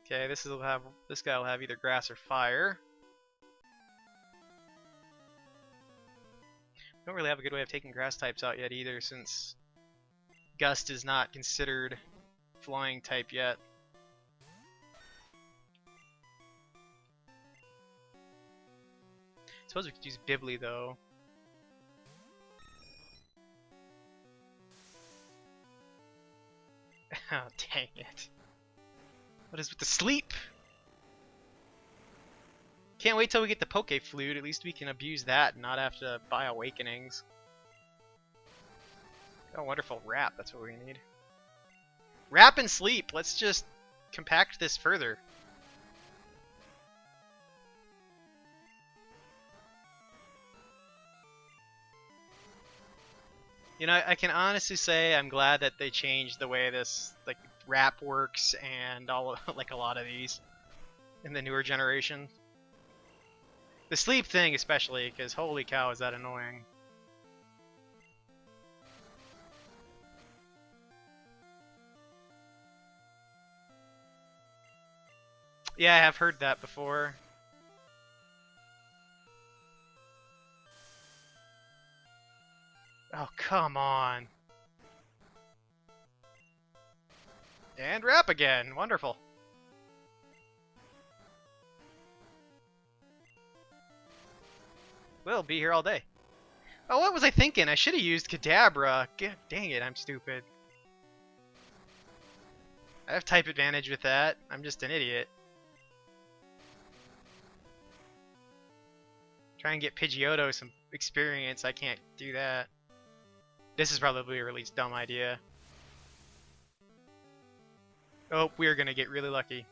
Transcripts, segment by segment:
Okay, this guy will have either grass or fire. Don't really have a good way of taking grass types out yet either, since Gust is not considered flying type yet. Suppose we could use Bibli though. Oh, dang it. What is with the sleep? Can't wait till we get the Poke Flute. At least we can abuse that and not have to buy Awakenings. Oh, wonderful Wrap. That's what we need. Wrap and Sleep. Let's just compact this further. You know, I can honestly say I'm glad that they changed the way this like Wrap works and all of, like a lot of these in the newer generation. The sleep thing especially, because holy cow is that annoying. Yeah, I have heard that before. Oh, come on. And Wrap again. Wonderful. We'll be here all day. Oh, what was I thinking? I should have used Kadabra. God dang it, I'm stupid. I have type advantage with that. I'm just an idiot. Try and get Pidgeotto some experience. I can't do that. This is probably a really dumb idea. Oh, we're gonna get really lucky.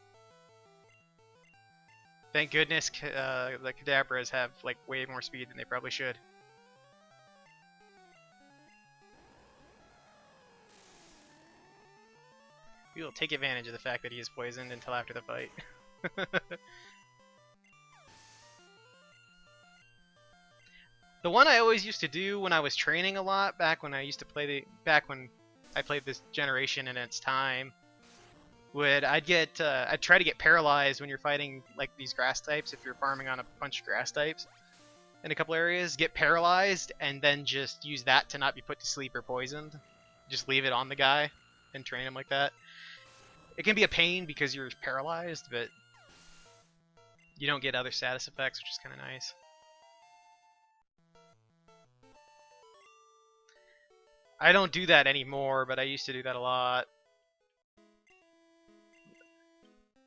Thank goodness the Kadabras have like way more speed than they probably should. We will take advantage of the fact that he is poisoned until after the fight. The one I always used to do when I was training a lot, back when I played this generation in its time, I'd try to get paralyzed when you're fighting like these grass types. If you're farming on a bunch of grass types in a couple areas, get paralyzed and then just use that to not be put to sleep or poisoned. Just leave it on the guy and train him like that. It can be a pain because you're paralyzed, but you don't get other status effects, which is kind of nice. I don't do that anymore, but I used to do that a lot.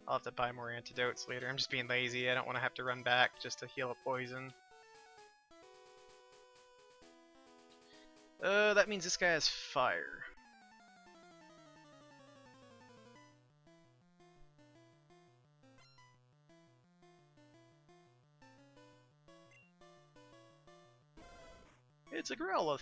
I'll have to buy more antidotes later. I'm just being lazy. I don't want to have to run back just to heal a poison. That means this guy has fire. It's a Growlithe.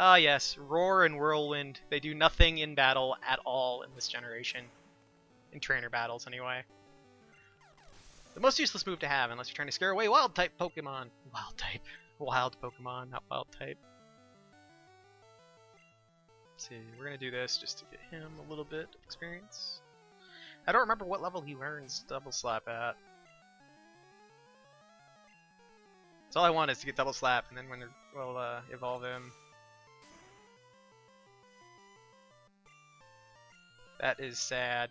Ah yes, Roar and Whirlwind. They do nothing in battle at all in this generation. In trainer battles, anyway. The most useless move to have, unless you're trying to scare away Wild-type Pokemon. Wild-type. Wild Pokemon, not Wild-type. Let's see, we're gonna do this just to get him a little bit of experience. I don't remember what level he learns Double Slap at. So all I want is to get Double Slap, and then we'll evolve him. That is sad.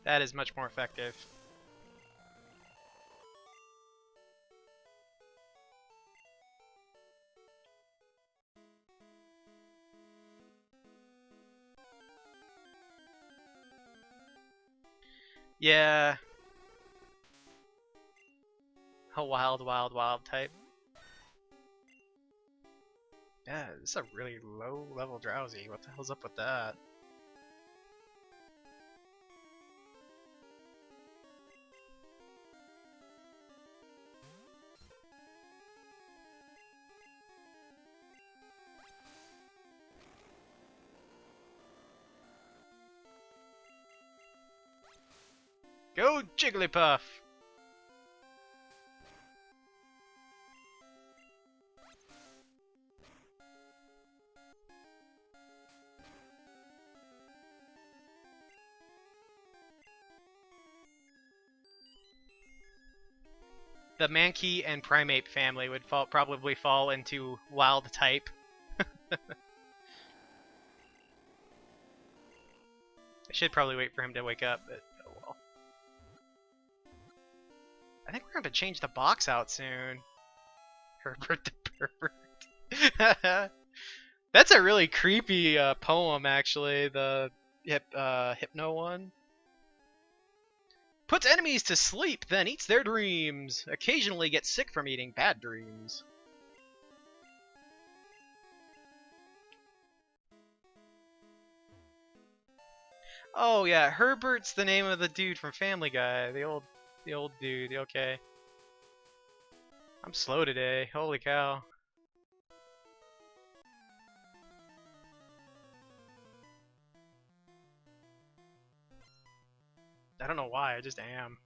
That is much more effective. Yeah. A wild type. Yeah, this is a really low level Drowsy. What the hell's up with that? Go Jigglypuff! the Mankey and Primeape family would probably fall into wild type. I should probably wait for him to wake up, but oh well. I think we're going to change the box out soon. Herbert the Pervert. That's a really creepy poem, actually, the Hypno one. Puts enemies to sleep, then eats their dreams. Occasionally gets sick from eating bad dreams. Oh yeah, Herbert's the name of the dude from Family Guy. The old dude, okay. I'm slow today, holy cow. I don't know why, I just am.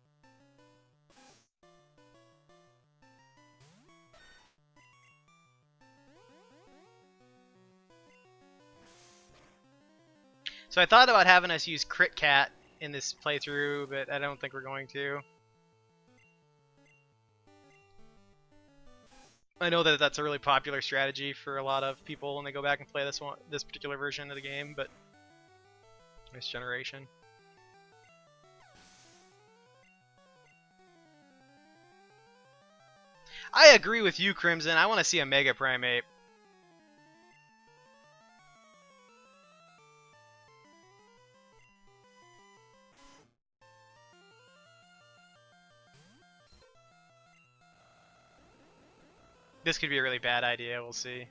So I thought about having us use Crit Cat in this playthrough, but I don't think we're going to. I know that that's a really popular strategy for a lot of people when they go back and play this particular version of the game, but this generation. I agree with you, Crimson. I want to see a Mega Primeape. This could be a really bad idea, we'll see.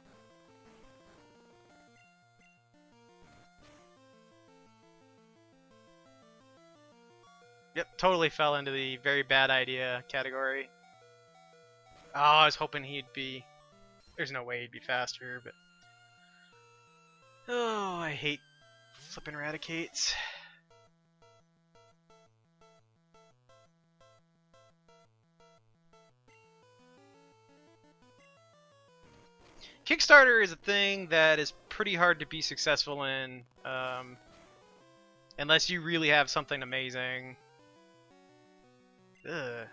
Yep, totally fell into the very bad idea category. Oh, I was hoping he'd be... There's no way he'd be faster, but... Oh, I hate flipping Raticates. Kickstarter is a thing that is pretty hard to be successful in, unless you really have something amazing. Ugh.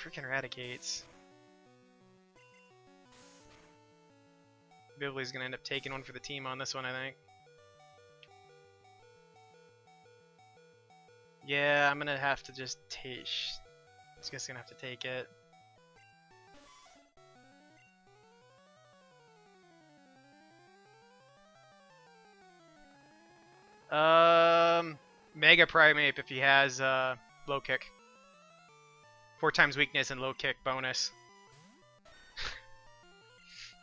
Freaking Raticates. Bibbley's gonna end up taking one for the team on this one, I think. Yeah, I'm gonna have to just take... I'm just gonna have to take it. Mega Primeape if he has low kick. 4 times weakness and low kick bonus.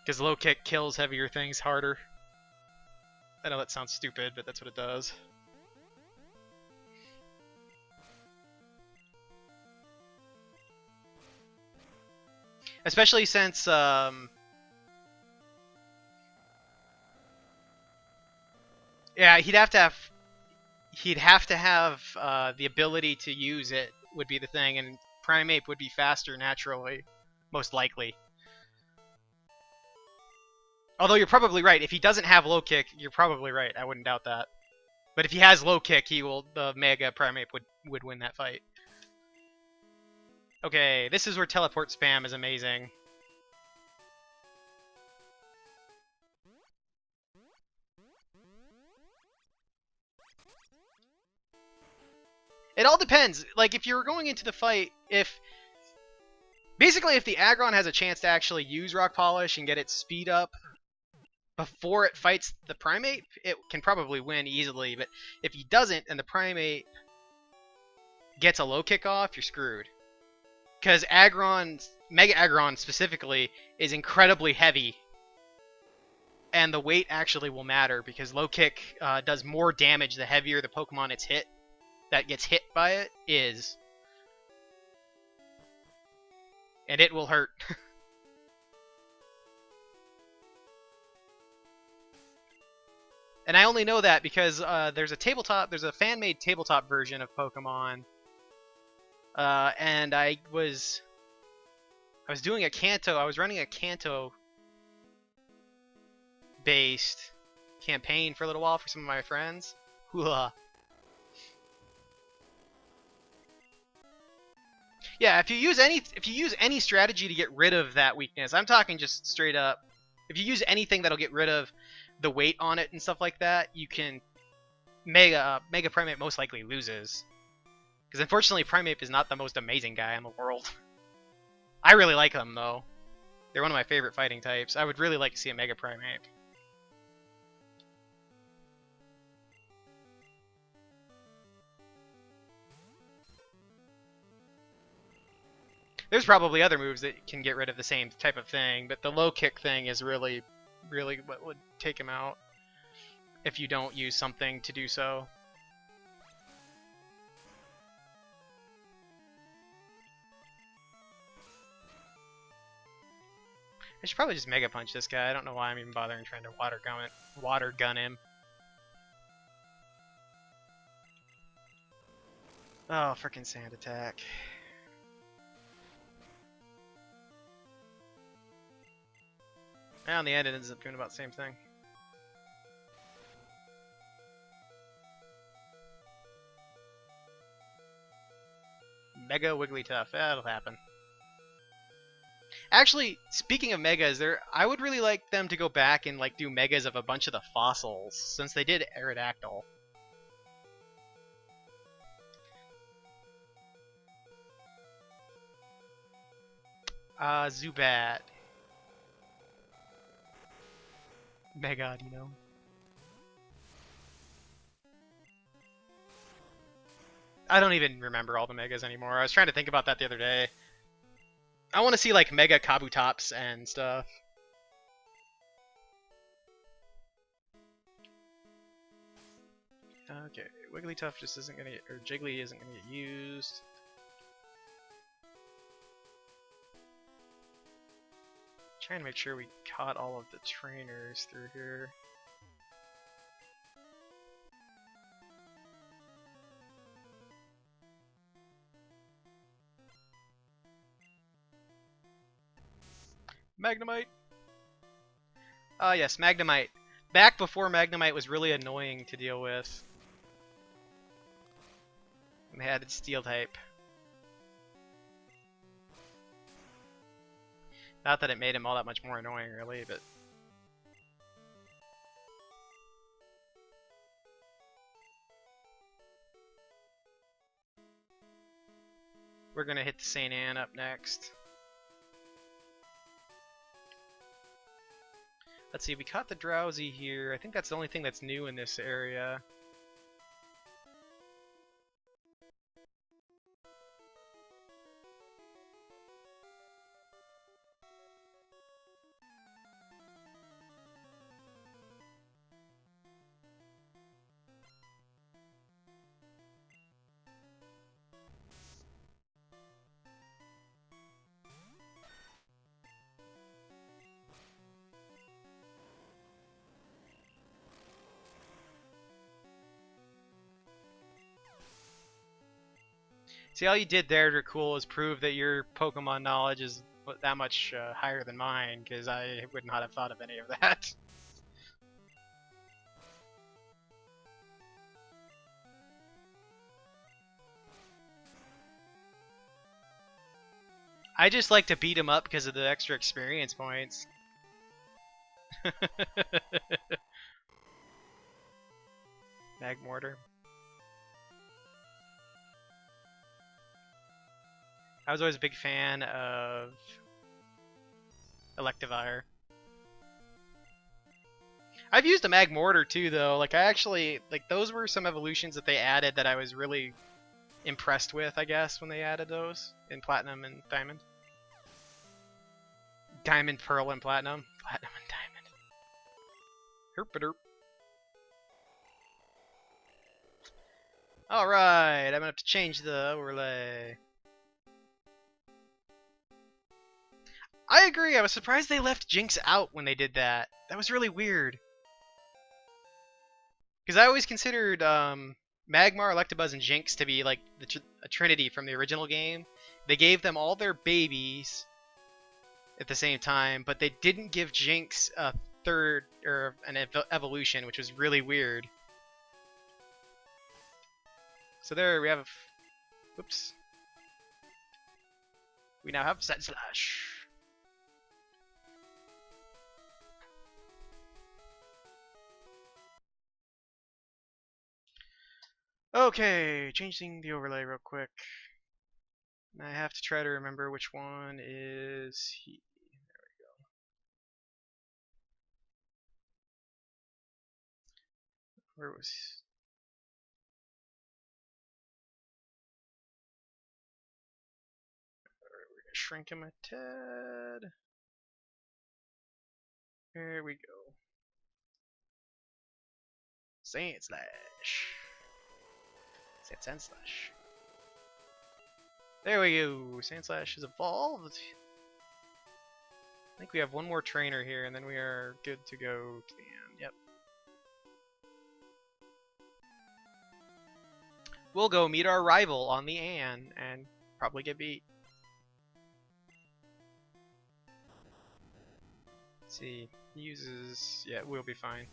Because low kick kills heavier things harder. I know that sounds stupid, but that's what it does. Especially since yeah, he'd have to have the ability to use it would be the thing, and Primeape would be faster naturally, most likely. Although you're probably right, if he doesn't have low kick, you're probably right. I wouldn't doubt that. But if he has low kick, the Mega Primeape would win that fight. Okay, this is where teleport spam is amazing. It all depends. Like, if you're going into the fight, basically, if the Aggron has a chance to actually use Rock Polish and get its speed up before it fights the Primeape, it can probably win easily. But if he doesn't, and the Primeape gets a low kick off, you're screwed. Because Mega Aggron specifically, is incredibly heavy. And the weight actually will matter, because low kick does more damage the heavier the Pokemon it's hit. That gets hit by it is. And it will hurt. And I only know that because there's a fan-made tabletop version of Pokemon. And I was doing a Kanto, I was running a Kanto based campaign for a little while for some of my friends. Hoo-ha. Yeah, if you use any strategy to get rid of that weakness, I'm talking just straight up. If you use anything that'll get rid of the weight on it and stuff like that, you can Mega Primate most likely loses. Because unfortunately, Primate is not the most amazing guy in the world. I really like them though. They're one of my favorite fighting types. I would really like to see a Mega Primate. There's probably other moves that can get rid of the same type of thing, but the low kick thing is really what would take him out if you don't use something to do so. I should probably just Mega Punch this guy. I don't know why I'm even bothering trying to water gun him. Oh, frickin' Sand Attack. And in the end, it ends up doing about the same thing. Mega Wigglytuff. That'll happen. Actually, speaking of megas, I would really like them to go back and like do megas of a bunch of the fossils, since they did Aerodactyl. Zubat. Mega, you know. I don't even remember all the megas anymore. I was trying to think about that the other day. I want to see like Mega Kabutops and stuff. Okay, Wigglytuff just isn't gonna get, or Jiggly isn't gonna get used. Trying to make sure we caught all of the trainers through here. Magnemite! Ah yes, Magnemite. Back before Magnemite was really annoying to deal with. And they added Steel type. Not that it made him all that much more annoying, really, but... We're gonna hit the St. Anne up next. Let's see, we caught the Drowsy here. I think that's the only thing that's new in this area. See, all you did there, Dracul, is prove that your Pokemon knowledge is that much higher than mine, because I would not have thought of any of that. I just like to beat him up because of the extra experience points. Magmortar. I was always a big fan of Electivire. I've used a Magmortar too, though. Like, I actually, like, those were some evolutions that they added that I was really impressed with, I guess, when they added those in Platinum and Diamond. Diamond, Pearl, and Platinum. Platinum and Diamond. Herp-a-derp. Alright, I'm gonna have to change the overlay. I agree, I was surprised they left Jinx out when they did that. That was really weird. Because I always considered Magmar, Electabuzz, and Jinx to be like a trinity from the original game. They gave them all their babies at the same time, but they didn't give Jinx a third, or an evolution, which was really weird. So there we have, oops. We now have Sand Slash. Okay, changing the overlay real quick. I have to try to remember which one is he. There we go. Where was he? Alright, we're gonna shrink him a tad. There we go. Sand Slash. Sand Slash. There we go. Sand Slash is evolved. I think we have one more trainer here, and then we are good to go to the end. Yep. We'll go meet our rival on the Ann and probably get beat. Let's see. He uses. Yeah, we'll be fine.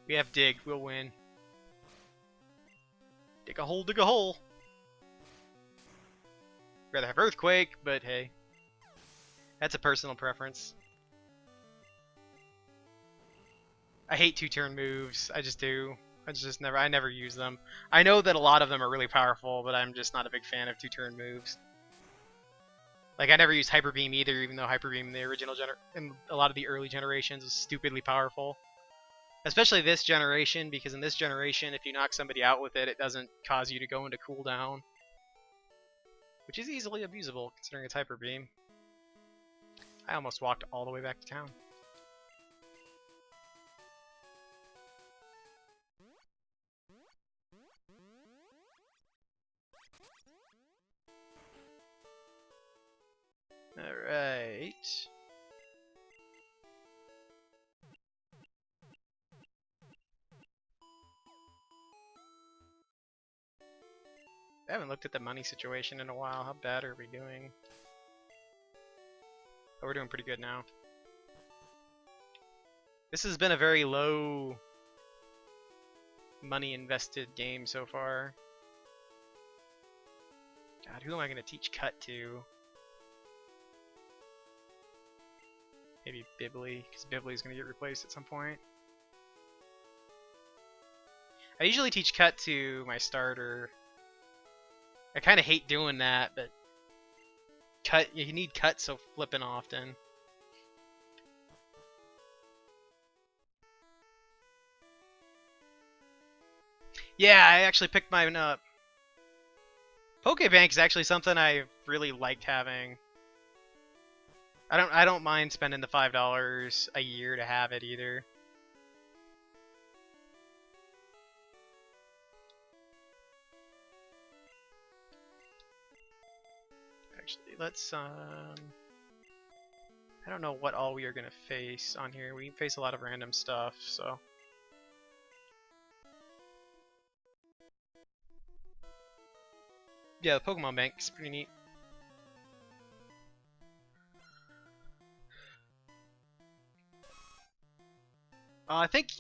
We have Dig. We'll win. Dig a hole, dig a hole. Rather have Earthquake, but hey. That's a personal preference. I hate two-turn moves. I just do. I never use them. I know that a lot of them are really powerful, but I'm just not a big fan of two-turn moves. Like, I never used Hyper Beam either, even though Hyper Beam in the original in a lot of the early generations was stupidly powerful. Especially this generation, because in this generation, if you knock somebody out with it, it doesn't cause you to go into cooldown. Which is easily abusable, considering it's Hyper Beam. I almost walked all the way back to town. Alright. I haven't looked at the money situation in a while. How bad are we doing? Oh, we're doing pretty good now. This has been a very low money invested game so far. God, who am I going to teach Cut to? Maybe Bibli, because Bibli's going to get replaced at some point. I usually teach Cut to my starter. I kind of hate doing that, but Cut, you need Cut so flippin' often. Yeah, I actually picked mine up. Pokebank is actually something I really liked having. I don't mind spending the $5 a year to have it either. Actually, let's I don't know what all we are gonna face on here. We face a lot of random stuff, so. Yeah, the Pokemon Bank is pretty neat. I think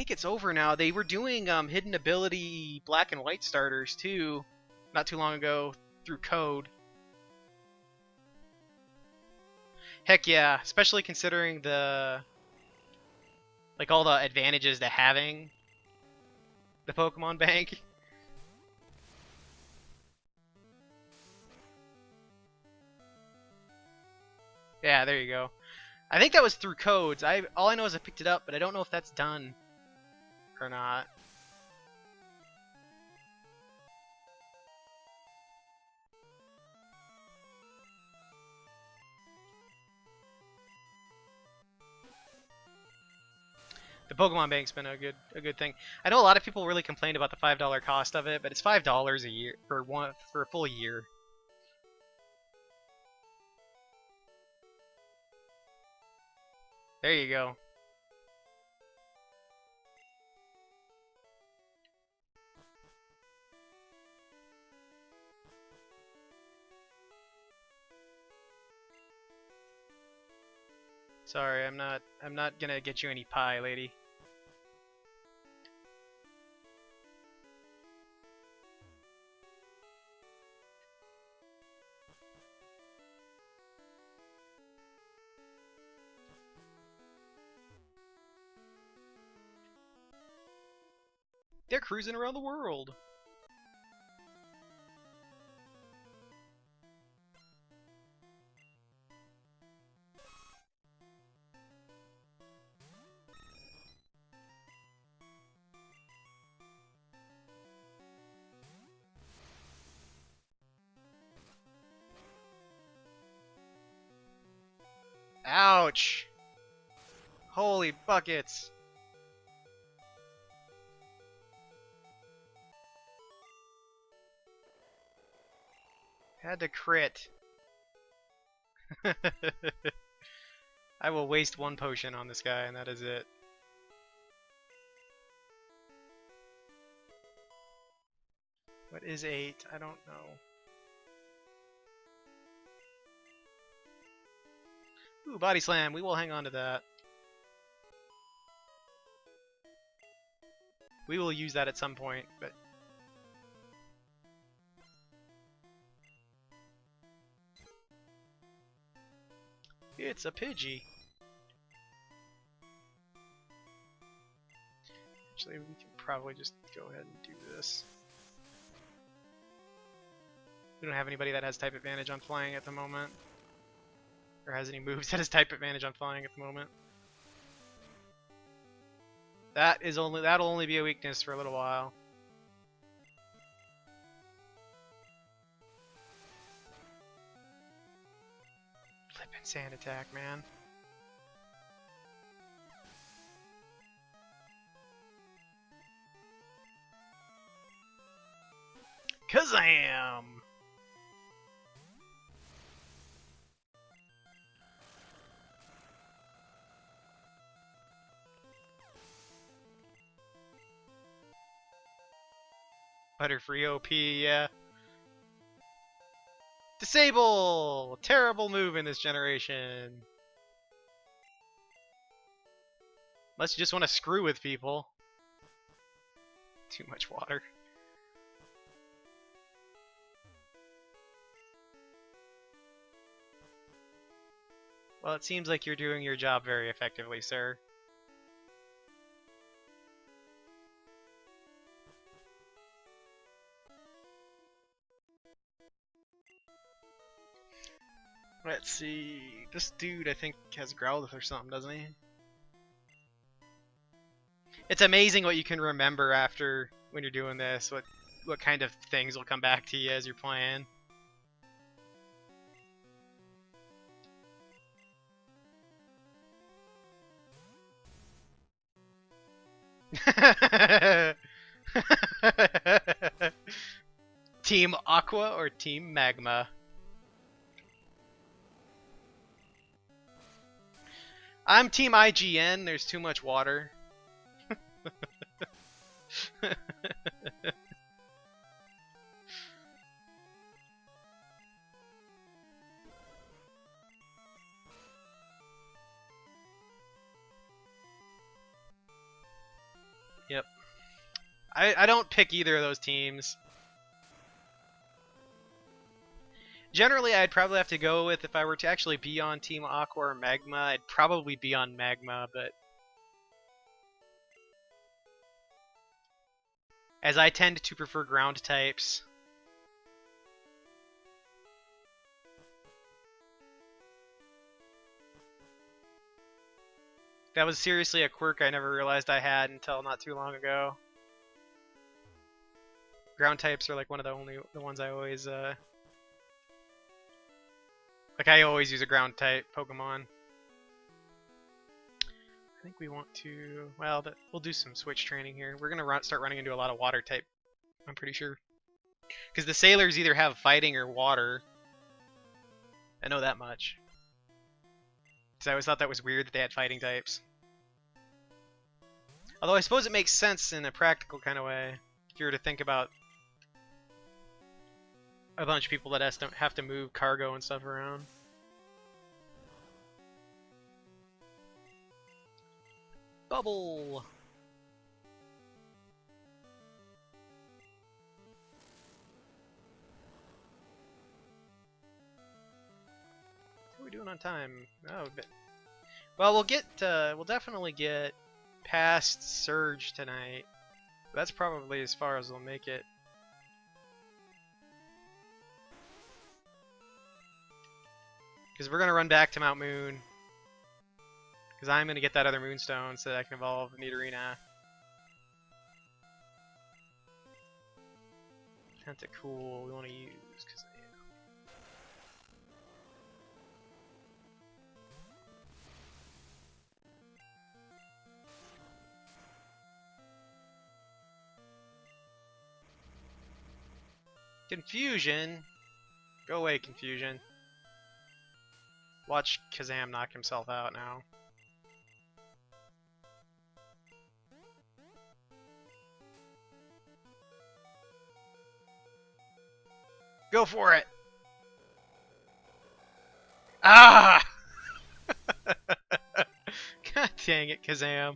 it's over now. They were doing hidden ability black and white starters too, not too long ago through code. Heck yeah, especially considering the all the advantages to having the Pokemon Bank. Yeah, there you go. I think that was through codes. All I know is I picked it up, but I don't know if that's done or not. The Pokemon Bank's been a good thing. I know a lot of people really complained about the $5 cost of it, but it's $5 a year for a full year. There you go. Sorry, I'm not gonna get you any pie, lady. They're cruising around the world. Ouch! Holy buckets! Had to crit. I will waste one potion on this guy, and that is it. What is 8? I don't know. Ooh, body slam. We will hang on to that. We will use that at some point, but... It's a Pidgey. Actually, we can probably just go ahead and do this. We don't have anybody that has type advantage on flying at the moment. Or has any moves that has type advantage on flying at the moment. That'll only be a weakness for a little while. Flippin' sand attack, man. Kazam! Butterfree OP, yeah. Disable! Terrible move in this generation. Unless you just want to screw with people. Too much water. Well, it seems like you're doing your job very effectively, sir. Let's see. This dude, I think, has Growlithe or something, doesn't he? It's amazing what you can remember after when you're doing this. What kind of things will come back to you as you're playing. Team Aqua or Team Magma? I'm Team IGN, there's too much water. Yep. I don't pick either of those teams. Generally, I'd probably have to go with, if I were to actually be on Team Aqua or Magma, I'd probably be on Magma, but... as I tend to prefer ground types. That was seriously a quirk I never realized I had until not too long ago. Ground types are like one of the ones I always like I always use a ground type Pokemon. I think we want to, well, we'll do some switch training here. We're gonna start running into a lot of water type, I'm pretty sure, because the sailors either have fighting or water. I know that much. Because I always thought that was weird that they had fighting types. Although I suppose it makes sense in a practical kind of way. If you were to think about a bunch of people that have to move cargo and stuff around. Bubble! What are we doing on time? Oh, but well, we'll definitely get past Surge tonight. That's probably as far as we'll make it. Because we're going to run back to Mount Moon. Because I'm going to get that other Moonstone so that I can evolve Nidorina. Tentacool we want to use. Cause, yeah. Confusion? Go away, Confusion. Watch Kazam knock himself out now. Go for it! Ah! God dang it, Kazam.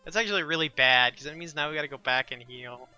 That's actually really bad, because that means now we gotta go back and heal.